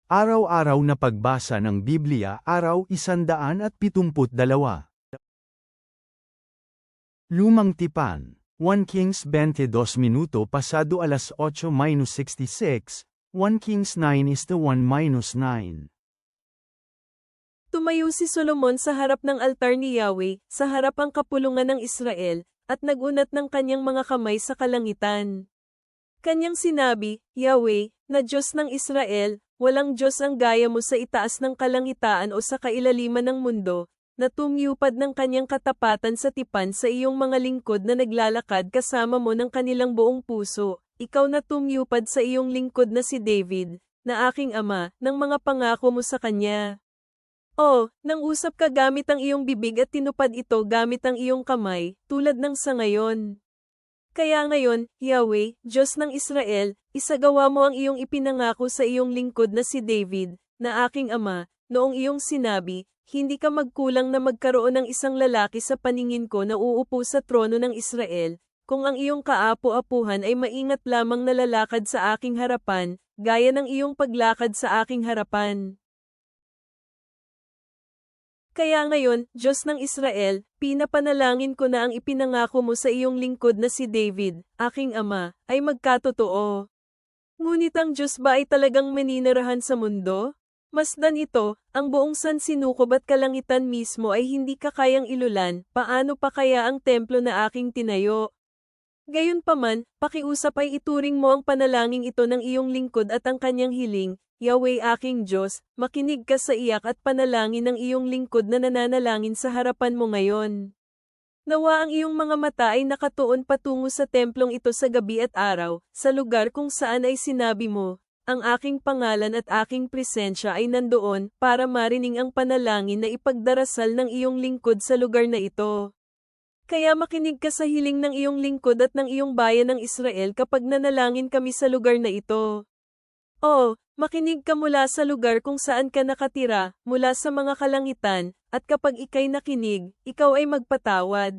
Araw-araw na pagbasa ng Biblia, Araw 172. Lumang Tipan, 1 Kings 22 minuto pasado alas 8:66, 1 Kings 9:1-9. Tumayo si Solomon sa harap ng altar ni Yahweh, sa harap ang kapulungan ng Israel, at nagunat ng kanyang mga kamay sa kalangitan. Kanyang sinabi, Yahweh, na Diyos ng Israel, walang Diyos ang gaya mo sa itaas ng kalangitaan o sa kailaliman ng mundo, na tumiyupad ng kanyang katapatan sa tipan sa iyong mga lingkod na naglalakad kasama mo ng kanilang buong puso. Ikaw na tumiyupad sa iyong lingkod na si David, na aking ama, ng mga pangako mo sa kanya. O, nang usap ka gamit ang iyong bibig at tinupad ito gamit ang iyong kamay, tulad ng sa ngayon. Kaya ngayon, Yahweh, Diyos ng Israel, isagawa mo ang iyong ipinangako sa iyong lingkod na si David, na aking ama, noong iyong sinabi, hindi ka magkulang na magkaroon ng isang lalaki sa paningin ko na uupo sa trono ng Israel, kung ang iyong kaapu-apuhan ay maingat lamang na lalakad sa aking harapan, gaya ng iyong paglakad sa aking harapan. Kaya ngayon, Diyos ng Israel, pinapanalangin ko na ang ipinangako mo sa iyong lingkod na si David, aking ama, ay magkatotoo. Ngunit ang Diyos ba ay talagang maninirahan sa mundo? Masdan ito, ang buong sansinukob at kalangitan mismo ay hindi ka kayang ilulan, paano pa kaya ang templo na aking tinayo? Gayunpaman, pakiusap ay ituring mo ang panalangin ito ng iyong lingkod at ang kanyang hiling, Yahweh aking Diyos, makinig ka sa iyak at panalangin ng iyong lingkod na nananalangin sa harapan mo ngayon. Nawa ang iyong mga mata ay nakatuon patungo sa templong ito sa gabi at araw, sa lugar kung saan ay sinabi mo, ang aking pangalan at aking presensya ay nandoon para marinig ang panalangin na ipagdarasal ng iyong lingkod sa lugar na ito. Kaya makinig ka sa hiling ng iyong lingkod at ng iyong bayan ng Israel kapag nanalangin kami sa lugar na ito. O, makinig ka mula sa lugar kung saan ka nakatira, mula sa mga kalangitan, at kapag ika'y nakinig, ikaw ay magpatawad.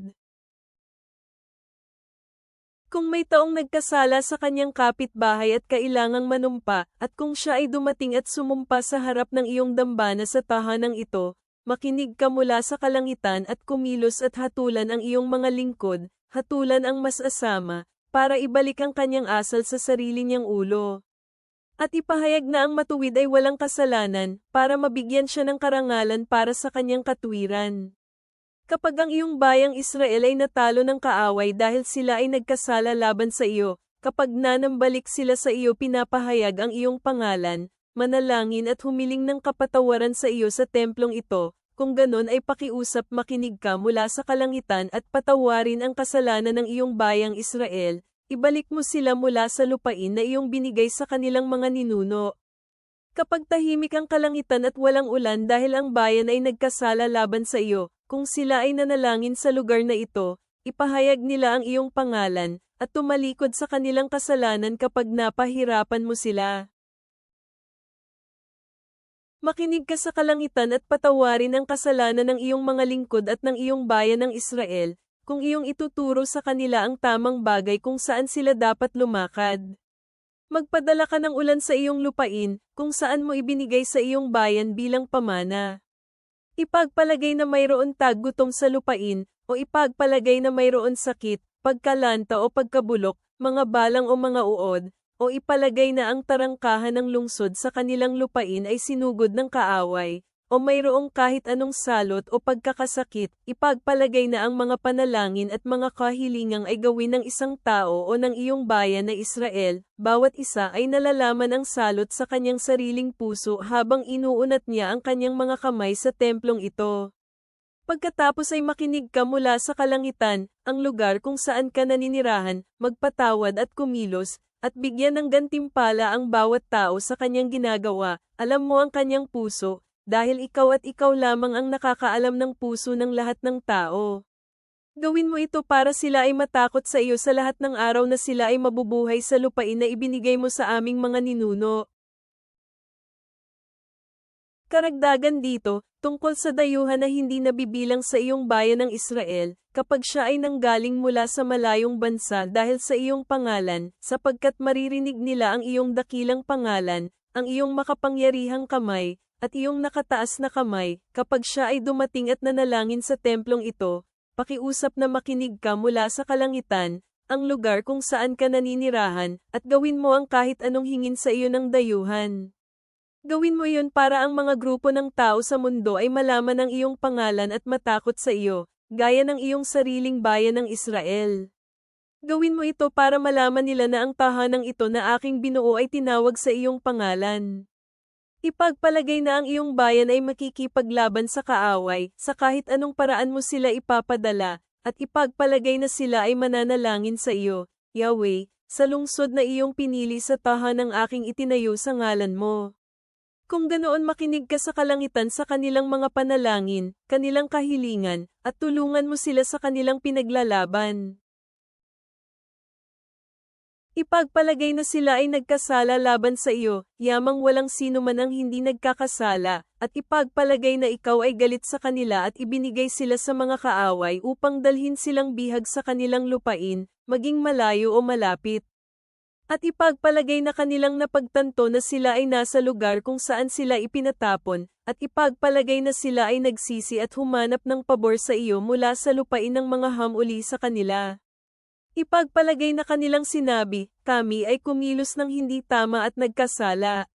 Kung may taong nagkasala sa kanyang kapitbahay at kailangang manumpa, at kung siya ay dumating at sumumpa sa harap ng iyong dambana sa tahanang ito, makinig ka mula sa kalangitan at kumilos at hatulan ang iyong mga lingkod, hatulan ang mas asama, para ibalik ang kanyang asal sa sarili niyang ulo. At ipahayag na ang matuwid ay walang kasalanan, para mabigyan siya ng karangalan para sa kanyang katuwiran. Kapag ang iyong bayang Israel ay natalo ng kaaway dahil sila ay nagkasala laban sa iyo, kapag nanambalik sila sa iyo pinapahayag ang iyong pangalan, manalangin at humiling ng kapatawaran sa iyo sa templong ito, kung ganon ay pakiusap makinig ka mula sa kalangitan at patawarin ang kasalanan ng iyong bayang Israel. Ibalik mo sila mula sa lupain na iyong binigay sa kanilang mga ninuno. Kapag tahimik ang kalangitan at walang ulan dahil ang bayan ay nagkasala laban sa iyo, kung sila ay nanalangin sa lugar na ito, ipahayag nila ang iyong pangalan, at tumalikod sa kanilang kasalanan kapag napahirapan mo sila. Makinig ka sa kalangitan at patawarin ang kasalanan ng iyong mga lingkod at ng iyong bayan ng Israel, kung iyong ituturo sa kanila ang tamang bagay kung saan sila dapat lumakad. Magpadala ka ng ulan sa iyong lupain, kung saan mo ibinigay sa iyong bayan bilang pamana. Ipagpalagay na mayroon taggutom sa lupain, o ipagpalagay na mayroon sakit, pagkalanta o pagkabulok, mga balang o mga uod, o ipalagay na ang tarangkahan ng lungsod sa kanilang lupain ay sinugod ng kaaway, o mayroong kahit anong salot o pagkakasakit, ipagpalagay na ang mga panalangin at mga kahilingang ay gawin ng isang tao o ng iyong bayan na Israel, bawat isa ay nalalaman ang salot sa kanyang sariling puso habang inuunat niya ang kanyang mga kamay sa templong ito. Pagkatapos ay makinig ka mula sa kalangitan, ang lugar kung saan ka naninirahan, magpatawad at kumilos, at bigyan ng gantimpala ang bawat tao sa kanyang ginagawa, alam mo ang kanyang puso, dahil ikaw at ikaw lamang ang nakakaalam ng puso ng lahat ng tao. Gawin mo ito para sila ay matakot sa iyo sa lahat ng araw na sila ay mabubuhay sa lupain na ibinigay mo sa aming mga ninuno. Karagdagan dito, tungkol sa dayuhan na hindi nabibilang sa iyong bayan ng Israel, kapag siya ay nanggaling mula sa malayong bansa dahil sa iyong pangalan, sapagkat maririnig nila ang iyong dakilang pangalan, ang iyong makapangyarihang kamay, at iyong nakataas na kamay, kapag siya ay dumating at nanalangin sa templong ito, pakiusap na makinig ka mula sa kalangitan, ang lugar kung saan ka naninirahan, at gawin mo ang kahit anong hingin sa iyo ng dayuhan. Gawin mo yun para ang mga grupo ng tao sa mundo ay malaman ang iyong pangalan at matakot sa iyo, gaya ng iyong sariling bayan ng Israel. Gawin mo ito para malaman nila na ang tahanang ito na aking binuo ay tinawag sa iyong pangalan. Ipagpalagay na ang iyong bayan ay makikipaglaban sa kaaway, sa kahit anong paraan mo sila ipapadala, at ipagpalagay na sila ay mananalangin sa iyo, Yahweh, sa lungsod na iyong pinili sa tahanang aking itinayo sa ngalan mo. Kung ganoon makinig ka sa kalangitan sa kanilang mga panalangin, kanilang kahilingan, at tulungan mo sila sa kanilang pinaglalaban. Ipagpalagay na sila ay nagkasala laban sa iyo, yamang walang sino man ang hindi nagkakasala, at ipagpalagay na ikaw ay galit sa kanila at ibinigay sila sa mga kaaway upang dalhin silang bihag sa kanilang lupain, maging malayo o malapit. At ipagpalagay na kanilang napagtanto na sila ay nasa lugar kung saan sila ipinatapon, at ipagpalagay na sila ay nagsisi at humanap ng pabor sa iyo mula sa lupain ng mga hamuli sa kanila. Ipagpalagay na kanilang sinabi, kami ay kumilos ng hindi tama at nagkasala.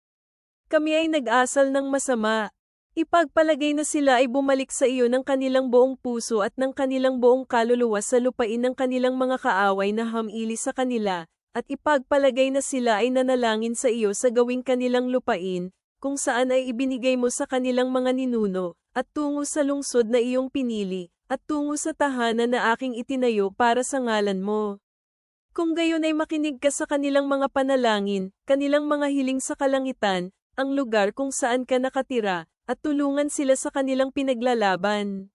Kami ay nag-asal ng masama. Ipagpalagay na sila ay bumalik sa iyo ng kanilang buong puso at ng kanilang buong kaluluwa sa lupain ng kanilang mga kaaway na hamili sa kanila, at ipagpalagay na sila ay nanalangin sa iyo sa gawing kanilang lupain, kung saan ay ibinigay mo sa kanilang mga ninuno, at tungo sa lungsod na iyong pinili, at tungo sa tahanan na aking itinayo para sa ngalan mo. Kung gayon ay makinig ka sa kanilang mga panalangin, kanilang mga hiling sa kalangitan, ang lugar kung saan ka nakatira, at tulungan sila sa kanilang pinaglalaban.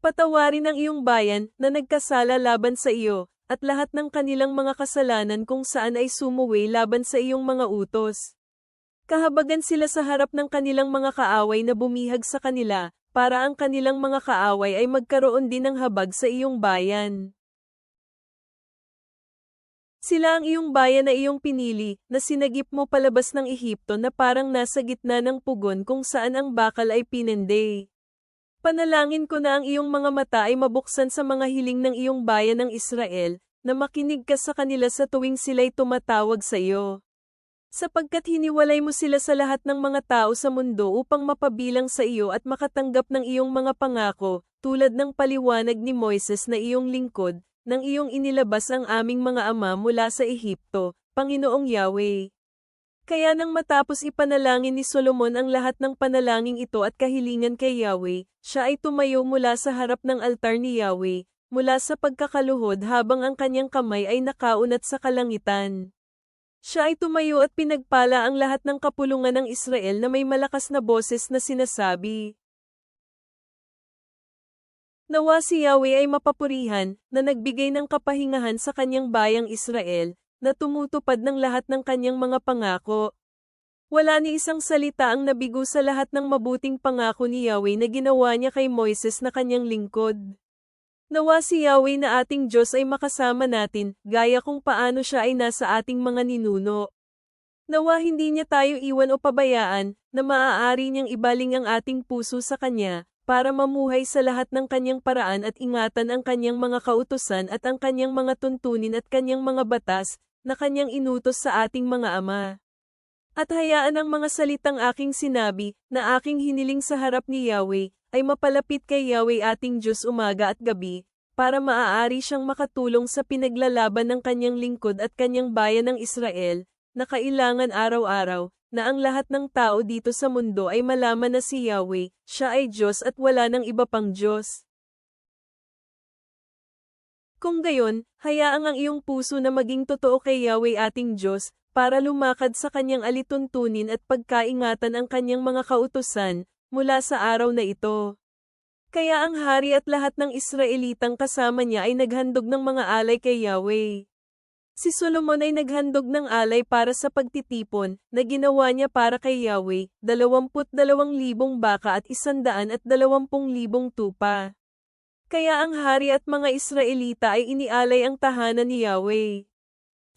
Patawarin ang iyong bayan na nagkasala laban sa iyo, at lahat ng kanilang mga kasalanan kung saan ay sumuwi laban sa iyong mga utos. Kahabagan sila sa harap ng kanilang mga kaaway na bumihag sa kanila, para ang kanilang mga kaaway ay magkaroon din ng habag sa iyong bayan. Sila ang iyong bayan na iyong pinili, na sinagip mo palabas ng Ehipto na parang nasa gitna ng pugon kung saan ang bakal ay pinende. Panalangin ko na ang iyong mga mata ay mabuksan sa mga hiling ng iyong bayan ng Israel, na makinig ka sa kanila sa tuwing sila'y tumatawag sa iyo. Sapagkat hiniwalay mo sila sa lahat ng mga tao sa mundo upang mapabilang sa iyo at makatanggap ng iyong mga pangako, tulad ng paliwanag ni Moises na iyong lingkod, nang iyong inilabas ang aming mga ama mula sa Ehipto, Panginoong Yahweh. Kaya nang matapos ipanalangin ni Solomon ang lahat ng panalangin ito at kahilingan kay Yahweh, siya ay tumayo mula sa harap ng altar ni Yahweh, mula sa pagkakaluhod habang ang kanyang kamay ay nakaunat sa kalangitan. Siya ay tumayo at pinagpala ang lahat ng kapulungan ng Israel na may malakas na boses na sinasabi, nawa si Yahweh ay mapapurihan, na nagbigay ng kapahingahan sa kanyang bayang Israel, na tumutupad ng lahat ng kanyang mga pangako. Wala ni isang salita ang nabigo sa lahat ng mabuting pangako ni Yahweh na ginawa niya kay Moises na kanyang lingkod. Nawa si Yahweh na ating Diyos ay makasama natin, gaya kung paano siya ay nasa ating mga ninuno. Nawa hindi niya tayo iwan o pabayaan, na maaari niyang ibaling ang ating puso sa Kanya, para mamuhay sa lahat ng Kanyang paraan at ingatan ang Kanyang mga kautusan at ang Kanyang mga tuntunin at Kanyang mga batas, na Kanyang inutos sa ating mga ama. At hayaan ang mga salitang aking sinabi, na aking hiniling sa harap ni Yahweh, ay mapalapit kay Yahweh ating Diyos umaga at gabi, para maaari siyang makatulong sa pinaglalaban ng kanyang lingkod at kanyang bayan ng Israel, na kailangan araw-araw, na ang lahat ng tao dito sa mundo ay malaman na si Yahweh, siya ay Diyos at wala ng iba pang Diyos. Kung gayon, hayaan ang iyong puso na maging totoo kay Yahweh ating Diyos, para lumakad sa kanyang alituntunin at pagkaingatan ang kanyang mga kautusan, mula sa araw na ito. Kaya ang hari at lahat ng Israelitang kasama niya ay naghandog ng mga alay kay Yahweh. Si Solomon ay naghandog ng alay para sa pagtitipon, na ginawa niya para kay Yahweh, 22,000 baka at 120,000 tupa. Kaya ang hari at mga Israelita ay inialay ang tahanan ni Yahweh.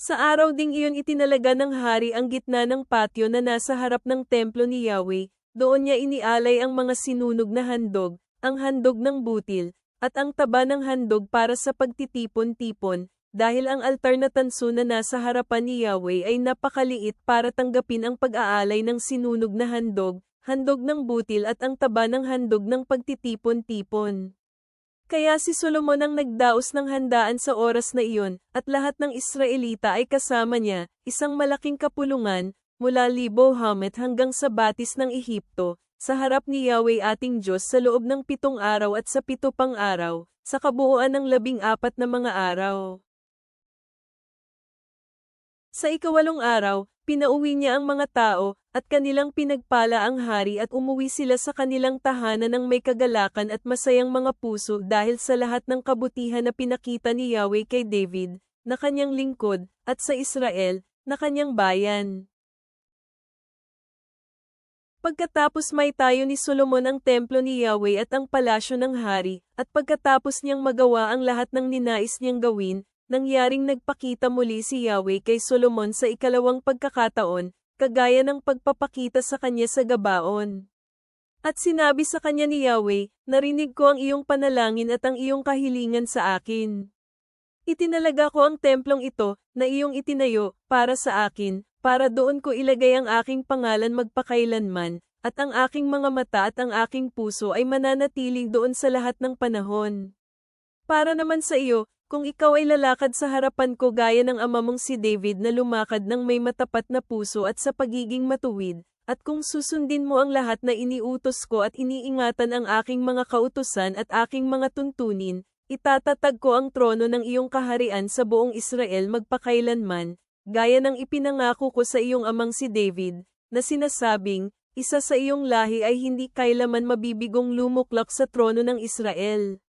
Sa araw ding iyon itinalaga ng hari ang gitna ng patio na nasa harap ng templo ni Yahweh, doon niya inialay ang mga sinunog na handog, ang handog ng butil, at ang taba ng handog para sa pagtitipon-tipon, dahil ang altar na tanso na nasa harapan ni Yahweh ay napakaliit para tanggapin ang pag-aalay ng sinunog na handog, handog ng butil at ang taba ng handog ng pagtitipon-tipon. Kaya si Solomon ang nagdaos ng handaan sa oras na iyon, at lahat ng Israelita ay kasama niya, isang malaking kapulungan, mula Libo Hamet hanggang sa batis ng Ehipto, sa harap ni Yahweh ating Diyos sa loob ng 7 araw at sa 7 pang araw, sa kabuuan ng 14 na mga araw. Sa ika-8 araw, pinauwi niya ang mga tao, at kanilang pinagpala ang hari at umuwi sila sa kanilang tahanan ng may kagalakan at masayang mga puso dahil sa lahat ng kabutihan na pinakita ni Yahweh kay David, na kanyang lingkod, at sa Israel, na kanyang bayan. Pagkatapos may tayo ni Solomon ang templo ni Yahweh at ang palasyo ng hari, at pagkatapos niyang magawa ang lahat ng ninais niyang gawin, nangyaring nagpakita muli si Yahweh kay Solomon sa ikalawang pagkakataon, kagaya ng pagpapakita sa kanya sa Gabaon. At sinabi sa kanya ni Yahweh, narinig ko ang iyong panalangin at ang iyong kahilingan sa akin. Itinalaga ko ang templong ito, na iyong itinayo, para sa akin, para doon ko ilagay ang aking pangalan magpakailanman, at ang aking mga mata at ang aking puso ay mananatiling doon sa lahat ng panahon. Para naman sa iyo, kung ikaw ay lalakad sa harapan ko gaya ng ama mong si David na lumakad ng may matapat na puso at sa pagiging matuwid, at kung susundin mo ang lahat na iniutos ko at iniingatan ang aking mga kautusan at aking mga tuntunin, itatatag ko ang trono ng iyong kaharian sa buong Israel magpakailanman, gaya ng ipinangako ko sa iyong amang si David, na sinasabing, isa sa iyong lahi ay hindi kailaman mabibigong lumuklak sa trono ng Israel.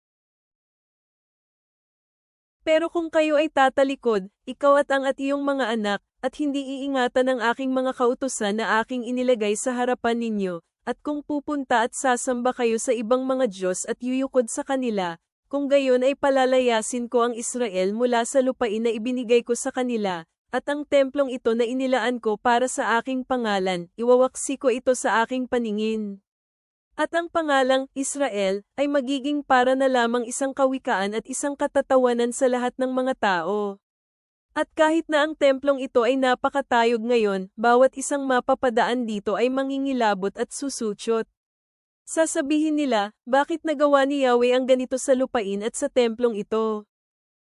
Pero kung kayo ay tatalikod, ikaw at iyong mga anak, at hindi iingatan ang aking mga kautusan na aking inilagay sa harapan ninyo, at kung pupunta at sasamba kayo sa ibang mga Diyos at yuyukod sa kanila, kung gayon ay palalayasin ko ang Israel mula sa lupain na ibinigay ko sa kanila, at ang templong ito na inilaan ko para sa aking pangalan, iwawaksi ko ito sa aking paningin. At ang pangalang Israel ay magiging para na lamang isang kawikaan at isang katatawanan sa lahat ng mga tao. At kahit na ang templong ito ay napakatayog ngayon, bawat isang mapapadaan dito ay mangingilabot at susutyot. Sasabihin nila, bakit nagawa ni Yahweh ang ganito sa lupain at sa templong ito?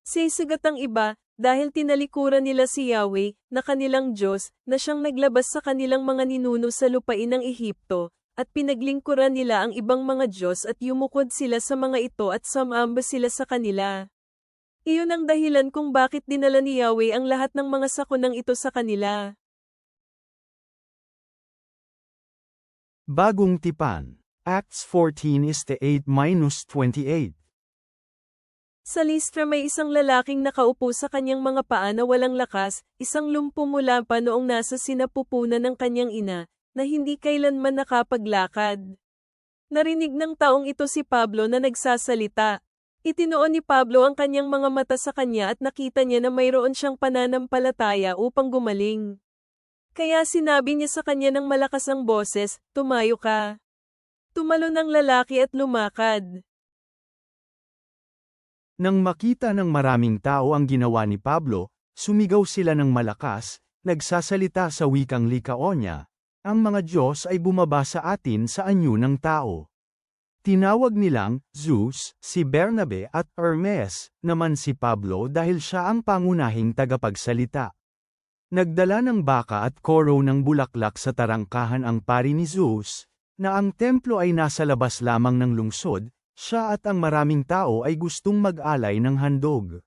Sisagot ang iba, dahil tinalikuran nila si Yahweh, na kanilang Diyos, na siyang naglabas sa kanilang mga ninuno sa lupain ng Ehipto, at pinaglingkuran nila ang ibang mga Diyos at yumukod sila sa mga ito at sumamba sila sa kanila. Iyon ang dahilan kung bakit dinala ni Yahweh ang lahat ng mga sakunang ito sa kanila. Bagong Tipan, Acts 14:8-28. Sa Listra may isang lalaking nakaupo sa kanyang mga paa na walang lakas, isang lumpo mula pa noong nasa sinapupunan ng kanyang ina, na hindi kailanman nakapaglakad. Narinig ng taong ito si Pablo na nagsasalita. Itinoon ni Pablo ang kanyang mga mata sa kanya at nakita niya na mayroon siyang pananampalataya upang gumaling. Kaya sinabi niya sa kanya ng malakas ang boses, "Tumayo ka." Tumalon ang lalaki at lumakad. Nang makita ng maraming tao ang ginawa ni Pablo, sumigaw sila ng malakas, nagsasalita sa wikang Likaonya. Ang mga Diyos ay bumaba sa atin sa anyo ng tao. Tinawag nilang Zeus, si Bernabe at Hermes, naman si Pablo dahil siya ang pangunahing tagapagsalita. Nagdala ng baka at koro ng bulaklak sa tarangkahan ang pari ni Zeus, na ang templo ay nasa labas lamang ng lungsod, siya at ang maraming tao ay gustong mag-alay ng handog.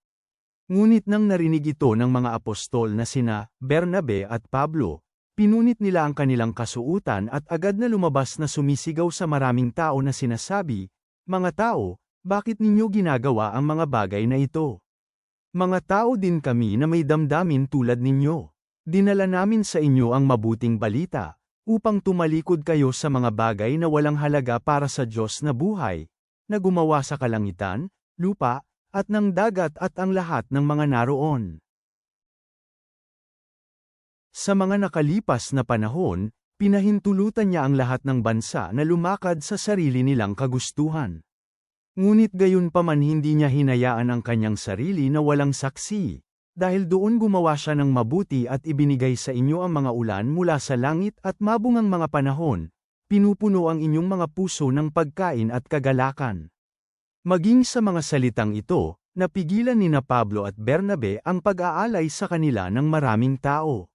Ngunit nang narinig ito ng mga apostol na sina Bernabe at Pablo, pinunit nila ang kanilang kasuutan at agad na lumabas na sumisigaw sa maraming tao na sinasabi, "Mga tao, bakit ninyo ginagawa ang mga bagay na ito? Mga tao din kami na may damdamin tulad ninyo. Dinala namin sa inyo ang mabuting balita, upang tumalikod kayo sa mga bagay na walang halaga para sa Diyos na buhay, na gumawa sa kalangitan, lupa, at ng dagat at ang lahat ng mga naroon." Sa mga nakalipas na panahon, pinahintulutan niya ang lahat ng bansa na lumakad sa sarili nilang kagustuhan. Ngunit gayunpaman hindi niya hinayaan ang kanyang sarili na walang saksi. Dahil doon gumawa siya ng mabuti at ibinigay sa inyo ang mga ulan mula sa langit at mabungang mga panahon, pinupuno ang inyong mga puso ng pagkain at kagalakan. Maging sa mga salitang ito, napigilan ni Pablo at Bernabe ang pag-aalay sa kanila ng maraming tao.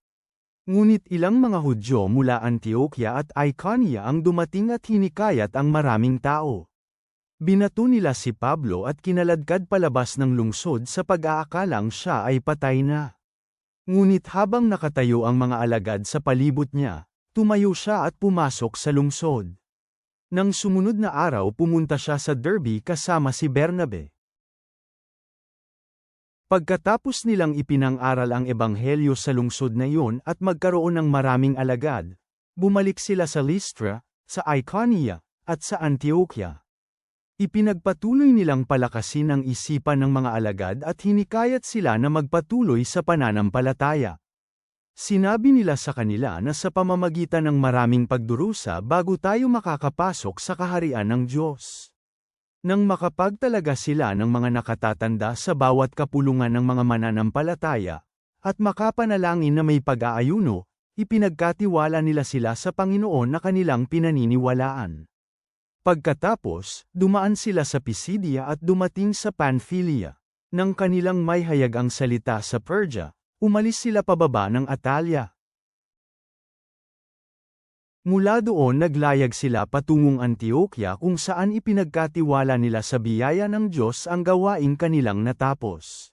Ngunit ilang mga Hudyo mula Antioquia at Iconium ang dumating at hinikayat ang maraming tao. Binato nila si Pablo at kinaladkad palabas ng lungsod sa pag-aakalang siya ay patay na. Ngunit habang nakatayo ang mga alagad sa palibot niya, tumayo siya at pumasok sa lungsod. Nang sumunod na araw pumunta siya sa Derbe kasama si Bernabe. Pagkatapos nilang ipinang-aral ang ebanghelyo sa lungsod na iyon at magkaroon ng maraming alagad, bumalik sila sa Lystra, sa Iconium, at sa Antioquia. Ipinagpatuloy nilang palakasin ang isipan ng mga alagad at hinikayat sila na magpatuloy sa pananampalataya. Sinabi nila sa kanila na sa pamamagitan ng maraming pagdurusa bago tayo makakapasok sa kaharian ng Diyos. Nang makapagtalaga sila ng mga nakatatanda sa bawat kapulungan ng mga mananampalataya, at makapanalangin na may pag-aayuno, ipinagkatiwala nila sila sa Panginoon na kanilang pinaniniwalaan. Pagkatapos, dumaan sila sa Pisidia at dumating sa Pamphylia. Nang kanilang maihayag ang salita sa Perga, umalis sila pababa ng Atalya. Mula doon naglayag sila patungong Antioquia kung saan ipinagkatiwala nila sa biyaya ng Diyos ang gawaing kanilang natapos.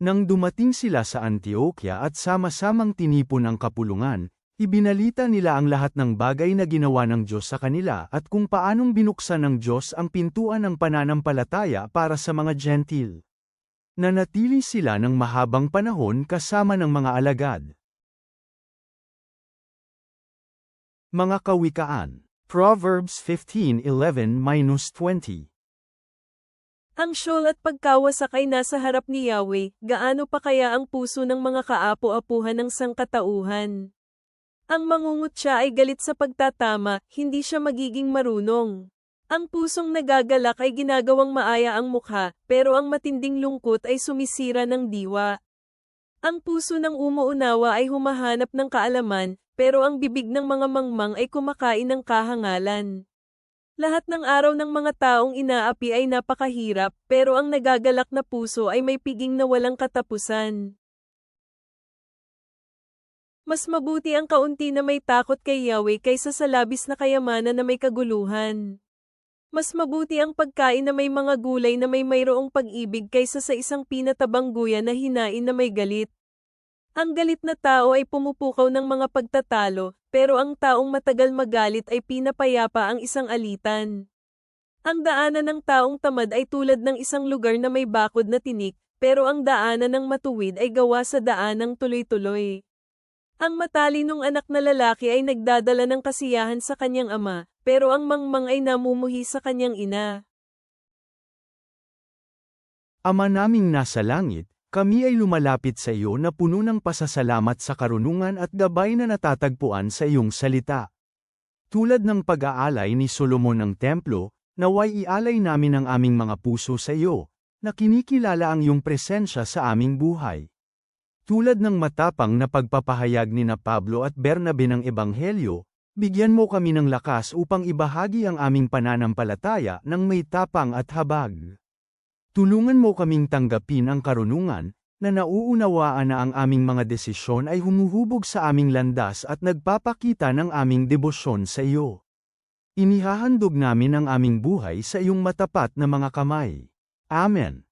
Nang dumating sila sa Antioquia at sama-samang tinipon ang kapulungan, ibinalita nila ang lahat ng bagay na ginawa ng Diyos sa kanila at kung paanong binuksan ng Diyos ang pintuan ng pananampalataya para sa mga Gentil. Nanatili sila ng mahabang panahon kasama ng mga alagad. Mga kawikaan. Proverbs 15:11-20. Ang siyol at pagkawasak ay nasa harap ni Yahweh, gaano pa kaya ang puso ng mga kaapu-apuhan ng sangkatauhan? Ang mangungutya ay galit sa pagtatama, hindi siya magiging marunong. Ang pusong nagagalak ay ginagawang maaya ang mukha, pero ang matinding lungkot ay sumisira ng diwa. Ang puso ng umuunawa ay humahanap ng kaalaman, pero ang bibig ng mga mangmang ay kumakain ng kahangalan. Lahat ng araw ng mga taong inaapi ay napakahirap, pero ang nagagalak na puso ay may piging na walang katapusan. Mas mabuti ang kaunti na may takot kay Yahweh kaysa sa labis na kayamanan na may kaguluhan. Mas mabuti ang pagkain na may mga gulay na may mayroong pag-ibig kaysa sa isang pinatabang guya na hinain na may galit. Ang galit na tao ay pumupukaw ng mga pagtatalo, pero ang taong matagal magalit ay pinapayapa ang isang alitan. Ang daanan ng taong tamad ay tulad ng isang lugar na may bakod na tinik, pero ang daanan ng matuwid ay gawa sa daanang tuloy-tuloy. Ang matalinong anak na lalaki ay nagdadala ng kasiyahan sa kanyang ama, pero ang mangmang ay namumuhi sa kanyang ina. Ama naming nasa langit, kami ay lumalapit sa iyo na puno ng pasasalamat sa karunungan at gabay na natatagpuan sa iyong salita. Tulad ng pag-aalay ni Solomon ng templo, naway ialay namin ang aming mga puso sa iyo, na kinikilala ang iyong presensya sa aming buhay. Tulad ng matapang na pagpapahayag ni Pablo at Bernabe ng Ebanghelyo, bigyan mo kami ng lakas upang ibahagi ang aming pananampalataya ng may tapang at habag. Tulungan mo kaming tanggapin ang karunungan, na nauunawaan na ang aming mga desisyon ay humuhubog sa aming landas at nagpapakita ng aming debosyon sa iyo. Inihahandog namin ang aming buhay sa iyong matapat na mga kamay. Amen.